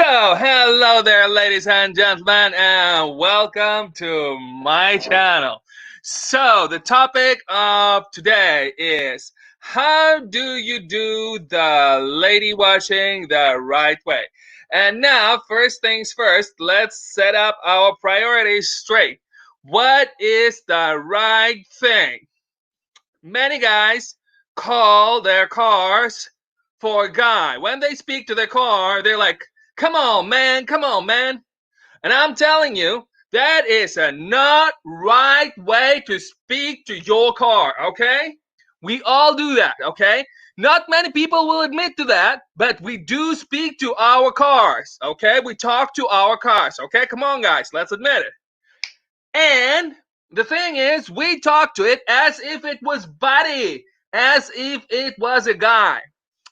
Hello there, ladies and gentlemen, and welcome to my channel. The topic of today is how do you do the lady washing the right way? And now, first things first, let's set up our priorities straight. What is the right thing? Many guys call their cars for guy. When they speak to their car, they're like, come on, man, come on, man. And I'm telling you, that is a not right way to speak to your car, okay? We all do that, okay? Not many people will admit to that, but we do speak to our cars, okay? We talk to our cars, okay? Come on, guys, let's admit it. And the thing is, we talk to it as if it was buddy, as if it was a guy.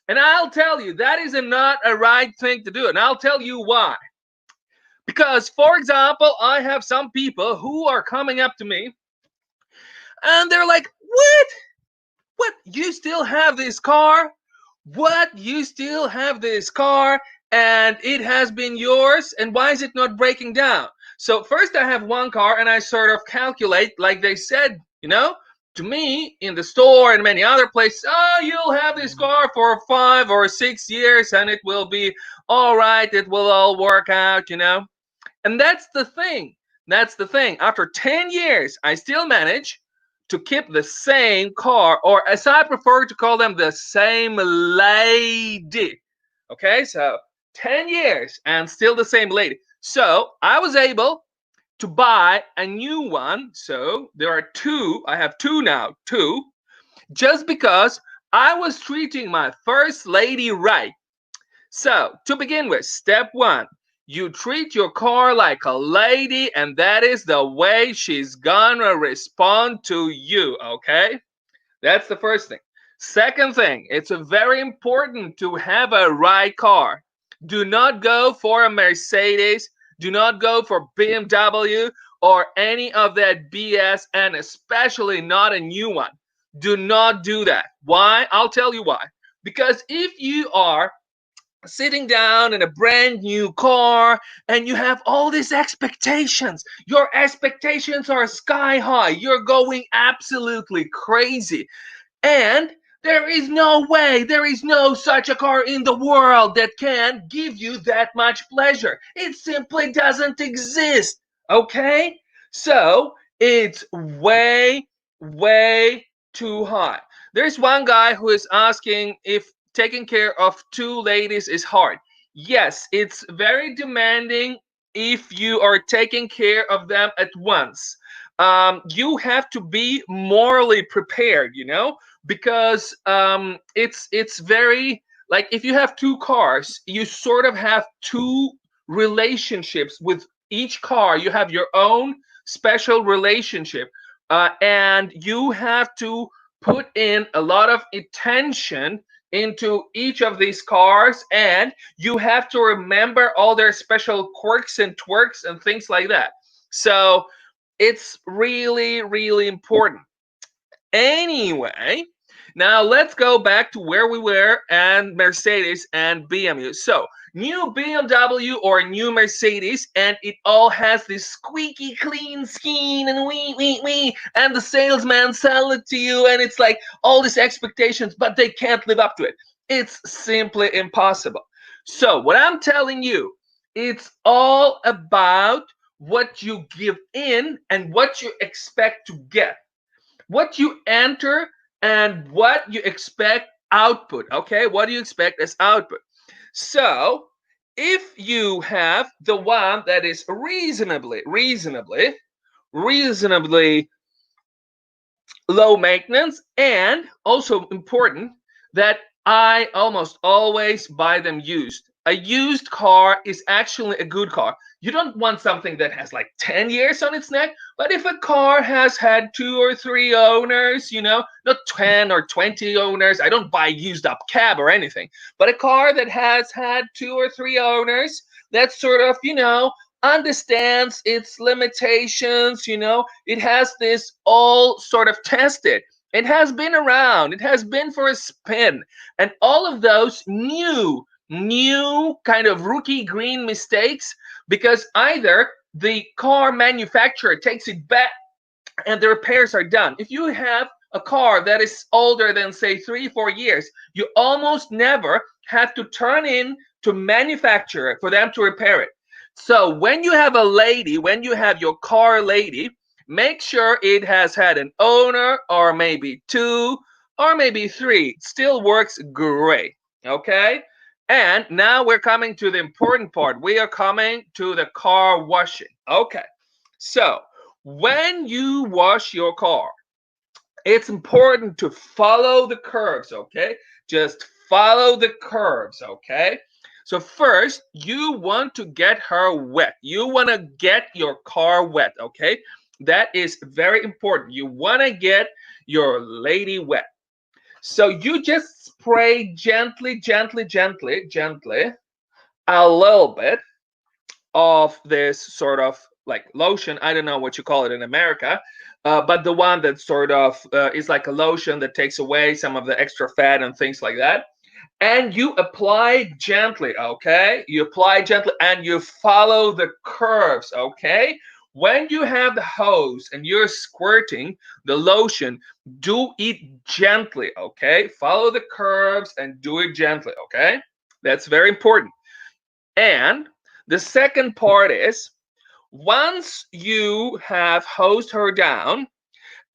And I'll tell you, that is not a right thing to do. And I'll tell you why. Because, for example, I have some people who are coming up to me and they're like, what? What? You still have this car? What? You still have this car and it has been yours? And why is it not breaking down? So first I have one car and I sort of calculate, like they said, to me in the store and many other places, oh, you'll have this car for 5 or 6 years and it will be all right. It will all work out, And that's the thing. That's the thing. After 10 years, I still manage to keep the same car, or as I prefer to call them, the same lady. Okay, so 10 years and still the same lady. So I was able to buy a new one. So there are two. I have two now, two, just because I was treating my first lady right. So to begin with, step one, you treat your car like a lady, and that is the way she's gonna respond to you, okay? That's the first thing. Second thing, it's very important to have a right car. Do not go for a Mercedes, do not go for BMW or any of that BS, and especially not a new one. Do not do that. Why? I'll tell you why. Because if you are sitting down in a brand new car and you have all these expectations, your expectations are sky high, you're going absolutely crazy, and there is no way, there is no such a car in the world that can give you that much pleasure. It simply doesn't exist, okay? So it's way too high. There's one guy who is asking if taking care of two ladies is hard. Yes, it's very demanding if you are taking care of them at once. You have to be morally prepared, because it's very, like, if you have two cars, you sort of have two relationships with each car. You have your own special relationship, and you have to put in a lot of attention into each of these cars, and you have to remember all their special quirks and twerks and things like that. So it's really important. Anyway, now let's go back to where we were and Mercedes and BMW. So new BMW or new Mercedes, and it all has this squeaky clean skin and wee, and the salesman sell it to you, and it's like all these expectations, but they can't live up to it. It's simply impossible. So what I'm telling you, it's all about what you give in and what you expect to get, what you enter and what you expect output. Okay, what do you expect as output? So if you have the one that is reasonably low maintenance, and also important that I almost always buy them used. A used car is actually a good car. You don't want something that has like 10 years on its neck, but if a car has had 2 or 3 owners, not 10 or 20 owners, I don't buy used up cab or anything, but a car that has had 2 or 3 owners, that sort of, understands its limitations, it has this all sort of tested. It has been around, it has been for a spin, and all of those new new kind of rookie green mistakes, because either the car manufacturer takes it back and the repairs are done. If you have a car that is older than say 3-4 years, you almost never have to turn in to manufacturer for them to repair it. So when you have a lady, when you have your car lady, make sure it has had an owner, or maybe two, or maybe three. It still works great. Okay. And now we're coming to the important part. We are coming to the car washing. Okay. So when you wash your car, it's important to follow the curves, okay? Just follow the curves, okay? So first, you want to get her wet. You want to get your car wet, okay? That is very important. You want to get your lady wet. So you just spray gently, gently, gently, gently a little bit of this sort of like lotion. I don't know what you call it in America, but the one that sort of is like a lotion that takes away some of the extra fat and things like that. And you apply gently, okay? You apply gently and you follow the curves, okay? When you have the hose and you're squirting the lotion, do it gently, okay? Follow the curves and do it gently, okay? That's very important. And the second part is, once you have hosed her down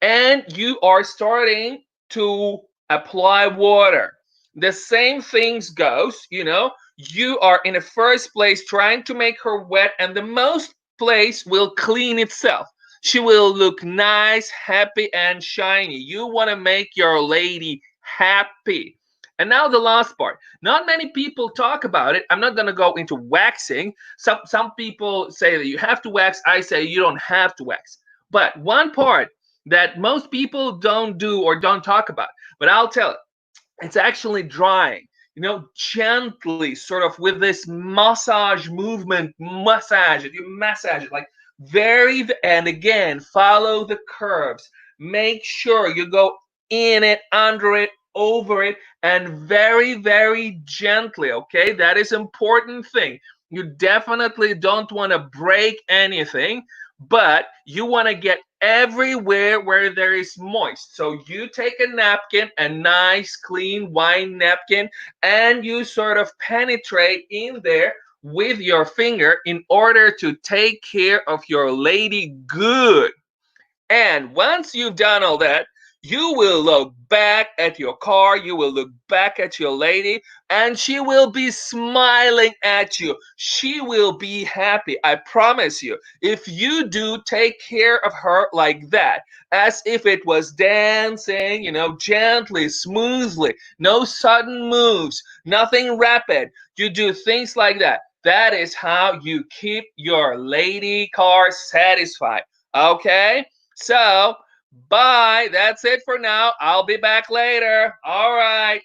and you are starting to apply water, the same things goes, you are in the first place trying to make her wet, and the most place will clean itself. She will look nice, happy, and shiny. You want to make your lady happy. And now the last part. Not many people talk about it. I'm not going to go into waxing. Some people say that you have to wax. I say you don't have to wax. But one part that most people don't do or don't talk about, but I'll tell it. It's actually drying. Gently, sort of with this massage movement, massage it. You massage it like very, and again, follow the curves. Make sure you go in it, under it, over it, and very, very gently. Okay, that is important thing. You definitely don't want to break anything, but you want to get everywhere where there is moist. So you take a napkin, a nice clean wine napkin, and you sort of penetrate in there with your finger in order to take care of your lady good. And once you've done all that, you will look back at your car, you will look back at your lady, and she will be smiling at you. She will be happy, I promise you. If you do take care of her like that, as if it was dancing, gently, smoothly, no sudden moves, nothing rapid. You do things like that. That is how you keep your lady car satisfied. Okay? So, bye. That's it for now. I'll be back later. All right.